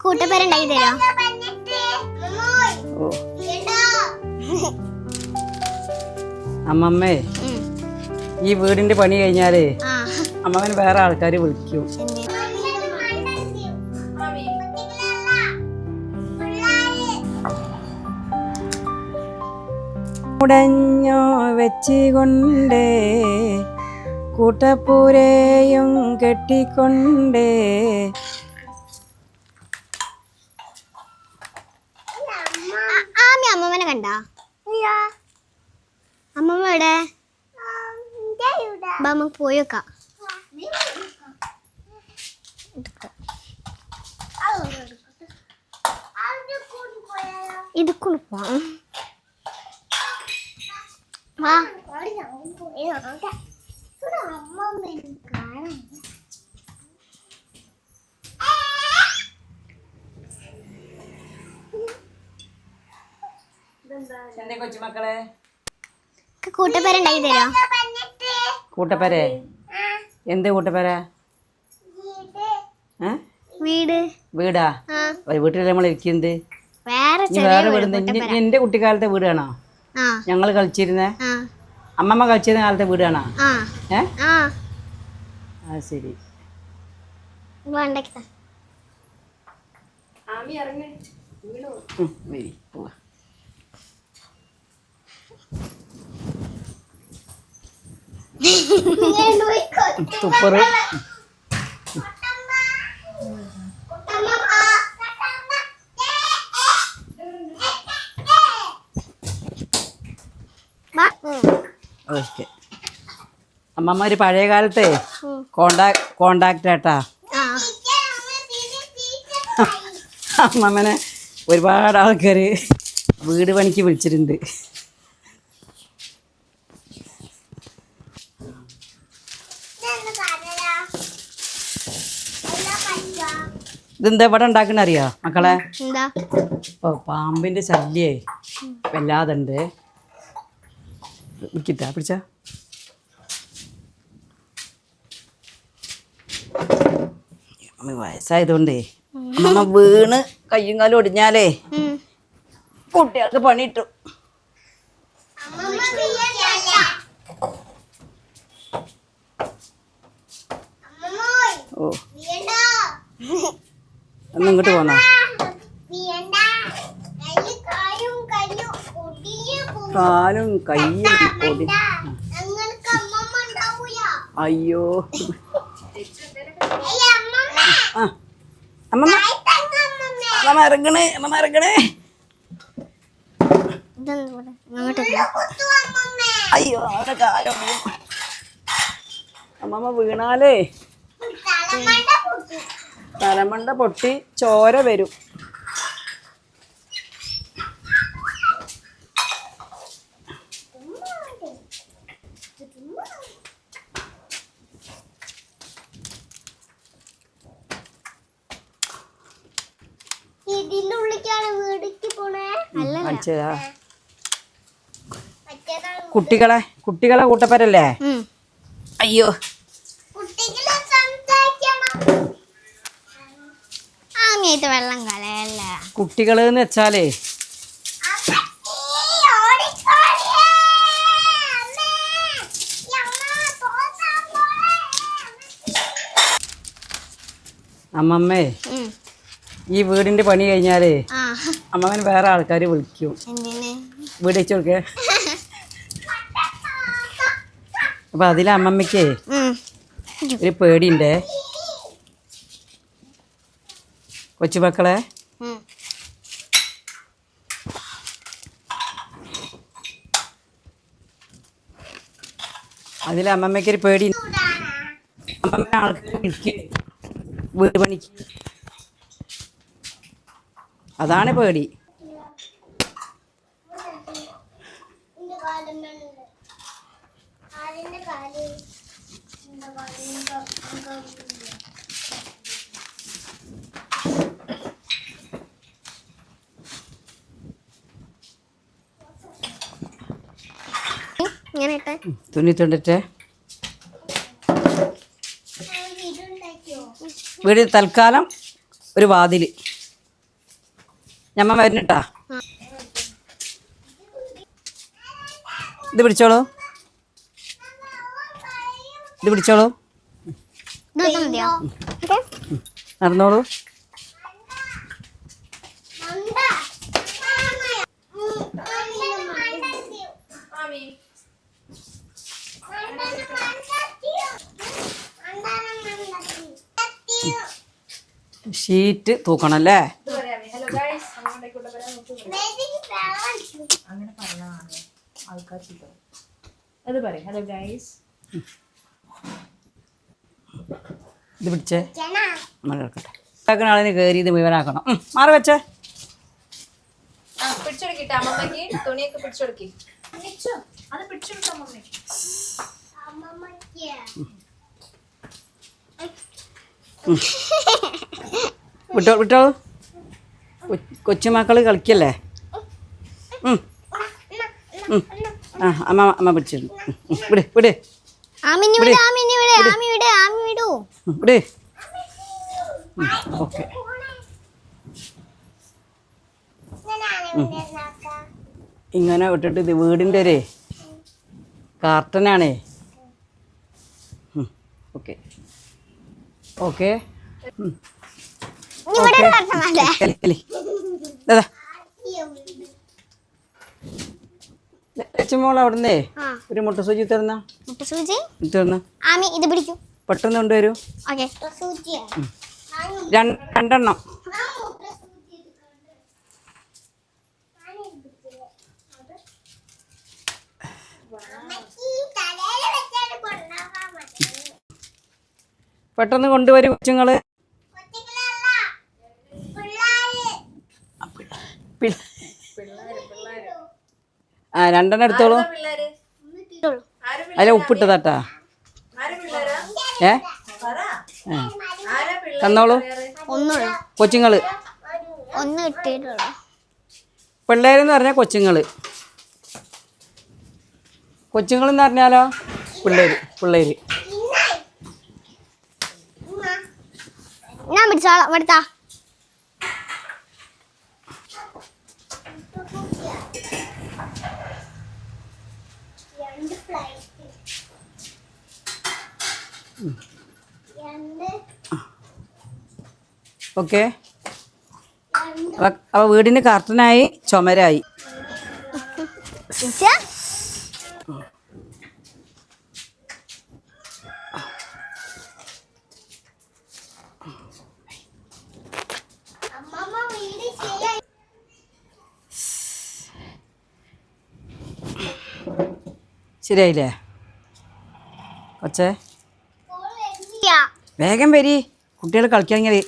കൂട്ടപ്പേരുണ്ടാക്കി തരോ? അമ്മമ്മേ, ഈ വീടിന്റെ പണി കഴിഞ്ഞാലേ അമ്മമ്മന് വേറെ ആൾക്കാര് വിളിക്കും. ഉടഞ്ഞോ വെച്ചുകൊണ്ടേ കൂട്ടപ്പൂരയും കെട്ടിക്കൊണ്ടേ. അമ്മമ്മനെ കണ്ടാ? അമ്മമ്മ എവിടെ? നമുക്ക് പോയേക്കാം. ഇത് കൊടുക്കാം. കൊച്ചുമക്കളെ, കൂട്ടപ്പേരുണ്ടാക്കി തരോ? കൂട്ടപ്പേരെ? എന്ത് കൂട്ടപ്പേര? വീട്. വീടാ? വീട്ടിൽ നമ്മൾ ഇരിക്കുന്നത് വേറെ വീട്. എന്റെ കുട്ടിക്കാലത്തെ വീടാണോ ഞങ്ങള് കളിച്ചിരുന്നേ? അമ്മമ്മ കളിച്ചിരുന്ന കാലത്തെ വീടാണോ? ശരി. പോവാ. തുപ്പറ് ഓക്കെ. അമ്മമ്മ ഒരു പഴയ കാലത്തെ കോണ്ടാക്ട് ആട്ടാ. അമ്മമ്മനെ ഒരുപാട് ആൾക്കാര് വീട് പണിക്ക് വിളിച്ചിട്ടുണ്ട്. ഇതെന്താ ഇവിടെ ഉണ്ടാക്കണ അറിയോ മക്കളെ? പാമ്പിന്റെ ശല്യേ വല്ലാതുണ്ട്. വിളിക്കിട്ടാ പിടിച്ച. വയസ്സായതുകൊണ്ടേ അമ്മ വീണ് കയ്യും കാലും ഒടിഞ്ഞാലേ കുട്ടികൾക്ക് പണിയിട്ടു. ഓ, ഒന്ന് ഇങ്ങോട്ട് പോന്നോ? കാലും കയ്യും പൊടി. അയ്യോ, അമ്മമ്മ അമ്മമ്മ ഇറങ്ങണേ, അമ്മമ്മ ഇറങ്ങണേ. അയ്യോ, അവരുടെ കാലം. അമ്മമ്മ വീണാലേ തലമണ്ട പൊട്ടി ചോര വരും. കുട്ടികളെ കൂട്ടപ്പേരല്ലേ? അയ്യോ, വെള്ളം കളയല്ല. കുട്ടികള് എന്ന് വെച്ചാലേ അമ്മമ്മേ, ഈ വീടിന്റെ പണി കഴിഞ്ഞാലേ അമ്മമ്മന് വേറെ ആൾക്കാര് വിളിക്കും. വീട് വെച്ച് കൊടുക്കേ. അപ്പൊ അതിലെ അമ്മമ്മയ്ക്ക് ഒരു പേടിയുണ്ടേ. കൊച്ചുമക്കളെ, അതിലെ അമ്മമ്മയ്ക്കൊരു പേടി. അമ്മമ്മ ആൾക്കാർ വിളിക്കും വീട് പണിക്ക്. അതാണ് പേടി. തുന്നി തൊണ്ടിട്ട് വീട് തൽക്കാലം ഒരു വാതിൽ ഞമ്മ വരുന്നുട്ടാ. ഇത് പിടിച്ചോളൂ, ഇത് പിടിച്ചോളൂ, നടന്നോളൂ. ഷീറ്റ് തൂക്കണം അല്ലേ? ഇത് പിടിച്ചേ, കിടക്കട്ടെ. ആളിന് കയറി ഇത് മുഴുവനാക്കണം. മാറി വെച്ചേ. വിട്ടോ വിട്ടോ, കൊച്ചുമക്കള് കളിക്കല്ലേ. ആ അമ്മ അമ്മ പിടിച്ചിരുന്നു. വിട് വിട് വിട്. ഓക്കെ. ഇങ്ങനെ വിട്ടിട്ട് ഇത് വീടിൻ്റെ ഒരു കാർട്ടനാണേ. ഓക്കെ ഓക്കെ ലക്ഷ്മോൾ അവിടുന്നേ ഒരു മുട്ട സൂചി തരുന്ന പെട്ടെന്ന് കൊണ്ടുവരൂ. രണ്ടെണ്ണം. പെട്ടെന്ന് കൊണ്ടുവരും കൊച്ചുങ്ങള്. ആ രണ്ടെണ്ണം എടുത്തോളൂ. അതിൽ ഉപ്പിട്ടതാട്ടാ. തന്നോളൂ കൊച്ചുങ്ങള്. പിള്ളേരെന്ന് പറഞ്ഞാൽ കൊച്ചുങ്ങള്. കൊച്ചുങ്ങളെന്ന് പറഞ്ഞാലോ പിള്ളേര്. പിള്ളേര് ഞാൻ പിടിച്ചോളാം. എടുത്താ ഓക്കെ. അപ്പോൾ വീടിന് കർട്ടനായി, ചുമരായി. ശരിയായില്ലേ കൊച്ചേ? വേഗം വരി, കുട്ടികൾ കളിക്കാണെങ്കിൽ.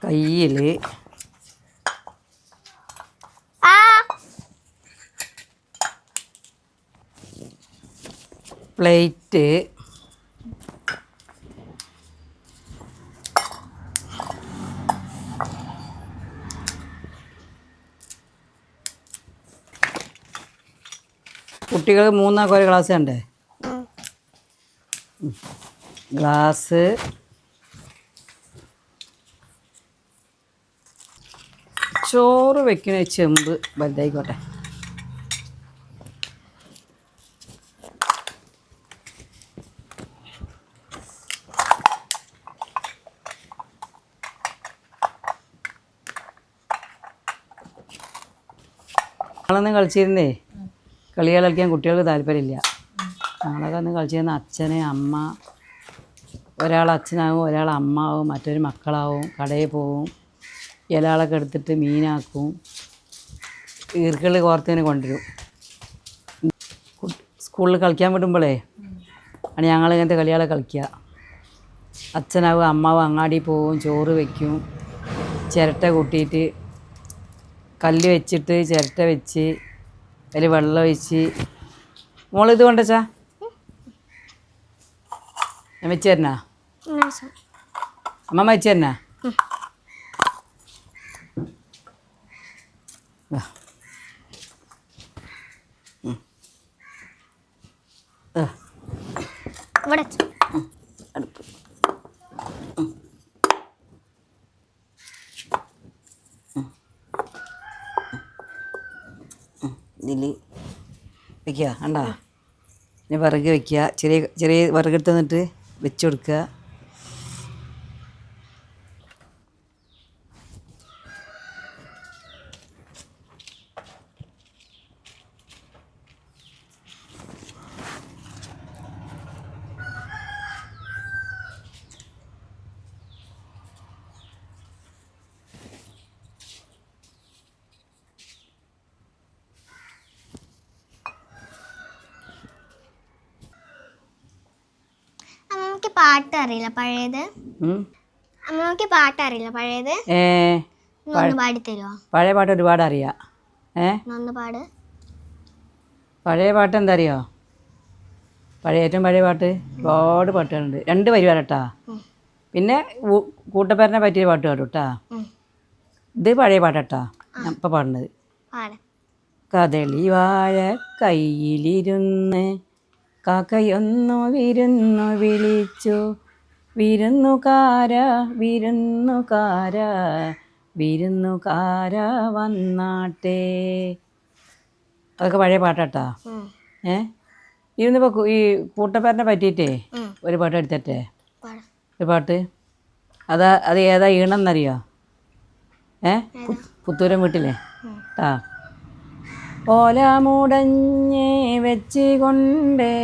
കയ്യിൽ പ്ലേറ്റ്, കുട്ടികൾ മൂന്നാൾക്ക് ഒരു ഗ്ലാസ് കണ്ടേ? ഗ്ലാസ്, ചോറ് വെക്കുന്ന ചെമ്പ് വലുതായിക്കോട്ടെ. ഞങ്ങളൊന്നും കളിച്ചിരുന്നേ, കളികൾ കളിക്കാൻ കുട്ടികൾക്ക് താല്പര്യമില്ല. ഞങ്ങളൊക്കെ അന്ന് കളിച്ചിരുന്ന അച്ഛന് അമ്മ, ഒരാൾ അച്ഛനാവും, ഒരാൾ അമ്മ ആവും, മറ്റൊരു മക്കളാവും, കടയിൽ പോവും, ഇലകളൊക്കെ എടുത്തിട്ട് മീനാക്കും, ഈർക്കിൾ കോർത്തിന് കൊണ്ടുവരും. സ്കൂളിൽ കളിക്കാൻ വിടുമ്പോഴേ ആണ് ഞങ്ങൾ ഇങ്ങനത്തെ കളികളെ കളിക്കുക. അച്ഛനാവും അമ്മാവും അങ്ങാടി പോവും, ചോറ് വയ്ക്കും, ചിരട്ട കൂട്ടിയിട്ട് കല്ല് വെച്ചിട്ട് ചിരട്ട വെച്ച് അതിൽ വെള്ളം ഒഴിച്ച്. മോളിത് കൊണ്ടുവച്ചാ ഞാൻ വെച്ച് തരണ. അമ്മ വെച്ച് തന്നെ ഇവിടെ അടുപ്പ് ഇതിൽ വെക്കുക കണ്ടാ ഇനി വിറക് വെക്കുക ചെറിയ ചെറിയ വിറകെടുത്ത് തന്നിട്ട് വെച്ച് കൊടുക്കുക. അമ്മക്ക് പാട്ട് അറിയില്ല പഴയത്. അമ്മക്ക് പാട്ട് അറിയില്ല പഴയത്. ഒന്ന് പാടിത്തരുമോ? പഴയ പാട്ട് ഒരുപാട് അറിയാം. ഒന്ന് പാട്. പഴയ പാട്ട് എന്താ അറിയോ? ഏറ്റവും പഴയ പാട്ട് ഒരുപാട് പാട്ടുകളുണ്ട്. 2 വരി പാടട്ടാ. പിന്നെ കൂട്ടപ്പേരനെ പറ്റിയ പാട്ട് പാടും കേട്ടാ. ഇത് പഴയ പാട്ടാ ഞാൻ ഇപ്പം പാടുന്നത്. കദളി വാഴ കയ്യിലിരുന്ന് കാക്കയൊന്നു വിരുന്നു വിളിച്ചു, വിരുന്നുകാര വിരുന്നുകാര വിരുന്നുകാര വന്നാട്ടെ. അതൊക്കെ പഴയ പാട്ടാ. ഇരുന്നിപ്പോൾ കൂട്ടപ്പേരനെ പറ്റിയിട്ടേ ഒരു പാട്ട് എടുത്തട്ടെ. ഒരു പാട്ട് അത് ഏതാ ഈണം എന്നറിയോ? പുത്തൂരം വീട്ടിലെ ട്ടാ. ഓല മുടഞ്ഞ് വെച്ച് കൊണ്ടേ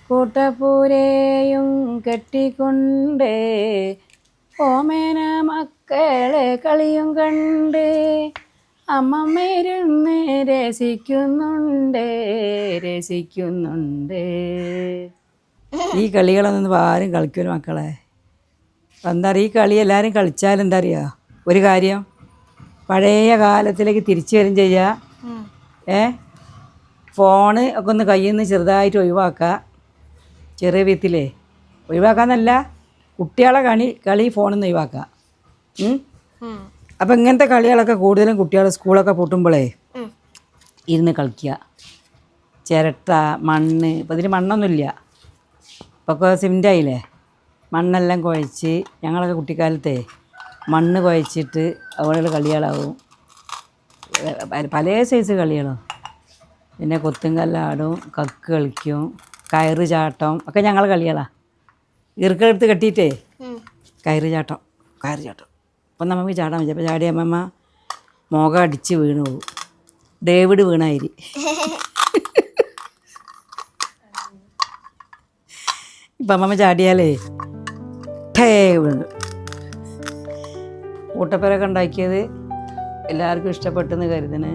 കൂട്ടപ്പൂരേയും കെട്ടിക്കൊണ്ടേ ഓമേന മക്കളെ കളിയും കണ്ട് അമ്മമ്മയിരുന്ന് രസിക്കുന്നുണ്ട് രസിക്കുന്നുണ്ട്. ഈ കളികളൊന്നും ആരും കളിക്കൂല മക്കളെ. എന്താ പറയുക, ഈ കളി എല്ലാവരും കളിച്ചാൽ എന്താ അറിയുക ഒരു കാര്യം, പഴയ കാലത്തിലേക്ക് തിരിച്ചു വരും ചെയ്യുക. ഫോണ് ഒക്കെ ഒന്ന് കയ്യിൽ നിന്ന് ചെറുതായിട്ട് ഒഴിവാക്കുക. ചെറിയ വിധത്തിലേ ഒഴിവാക്കാന്നല്ല, കുട്ടികളെ കളി ഫോണിൽ നിന്ന് ഒഴിവാക്കുക. അപ്പം ഇങ്ങനത്തെ കളികളൊക്കെ കൂടുതലും കുട്ടികൾ സ്കൂളൊക്കെ പൂട്ടുമ്പോഴേ ഇരുന്ന് കളിക്കുക. ചിരട്ട, മണ്ണ്. ഇപ്പം ഇതിൽ മണ്ണൊന്നുമില്ല, ഇപ്പൊക്കെ സിമെൻ്റായില്ലേ. മണ്ണെല്ലാം കുഴച്ച്, ഞങ്ങളൊക്കെ കുട്ടിക്കാലത്തെ മണ്ണ് കുഴച്ചിട്ട് അതുപോലെയുള്ള കളികളാവും. പല സൈസ് കളികളും. പിന്നെ കൊത്തുങ്കല്ലാടും, കക്ക് കളിക്കും, കയറ് ചാട്ടം ഒക്കെ ഞങ്ങൾ കളികളാണ്. ഇറുക്കെടുത്ത് കെട്ടിയിട്ടേ കയറ് ചാട്ടം. അപ്പം നമുക്ക് ചാടാൻ പറ്റും. അപ്പോൾ ചാടി അമ്മമ്മ മുഖം അടിച്ച് വീണ് പോകും. ഡേവിഡ് വീണായിരി. ഇപ്പം അമ്മമ്മ ചാടിയാലേ ടേ വീണു. കൂട്ടപ്പേരൊക്കെ ഉണ്ടാക്കിയത് എല്ലാവർക്കും ഇഷ്ടപ്പെട്ടെന്ന് കരുതുന്നു.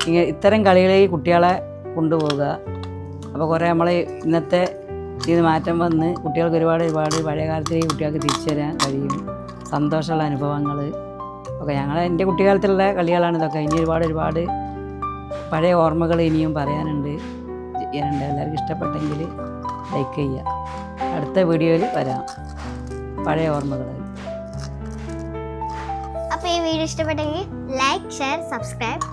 ഇങ്ങനെ ഇത്തരം കളികളിലേക്ക് കുട്ടികളെ കൊണ്ടുപോകുക. അപ്പോൾ കുറേ നമ്മൾ ഇന്നത്തെ ഇതിന് മാറ്റം വന്ന് കുട്ടികൾക്ക് ഒരുപാട് പഴയ കാലത്തേക്ക് കുട്ടികൾക്ക് തിരിച്ചു തരാൻ കഴിയും. സന്തോഷമുള്ള അനുഭവങ്ങൾ ഒക്കെ എൻ്റെ കുട്ടിക്കാലത്തുള്ള കളികളാണ് ഇതൊക്കെ. ഇനി ഒരുപാട് പഴയ ഓർമ്മകൾ ഇനിയും പറയാനുണ്ട്. എല്ലാവർക്കും ഇഷ്ടപ്പെട്ടെങ്കിൽ ലൈക്ക് ചെയ്യുക. അടുത്ത വീഡിയോയിൽ വരാം പഴയ ഓർമ്മകൾ. അപ്പോൾ ഈ വീഡിയോ ഇഷ്ടപ്പെട്ടെങ്കിൽ ലൈക്ക്, ഷെയർ, സബ്സ്ക്രൈബ്.